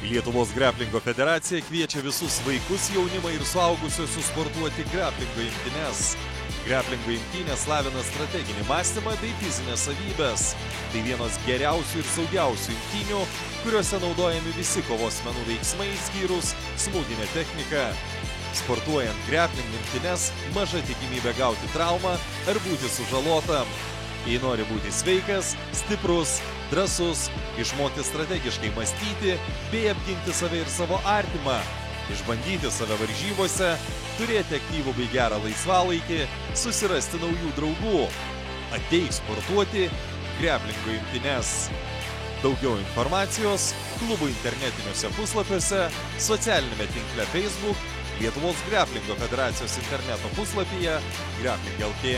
Lietuvos greplingo federacija kviečia visus vaikus, jaunimą ir suaugusiuosius sportuoti greplingo imtynes. Greplingo imtynės lavina strateginį mąstymą bei fizinės savybės. Tai vienos geriausių ir saugiausių imtynių, kuriuose naudojami visi kovos menų veiksmai, skyrus smūginė technika. Sportuojant greplingo imtynes, maža tikimybė gauti traumą ar būti sužalotam. Jei nori būti sveikas, stiprus, drąsus, išmokti strategiškai mąstyti bei apginti save ir savo artimą, išbandyti save varžybose, turėti aktyvų bei gerą laisvalaikį, susirasti naujų draugų. Ateik sportuoti greplingo imtynes. Daugiau informacijos klubų internetiniuose puslapiuose, socialinėme tinkle Facebook, Lietuvos greplingo federacijos interneto puslapyje grepling.lt.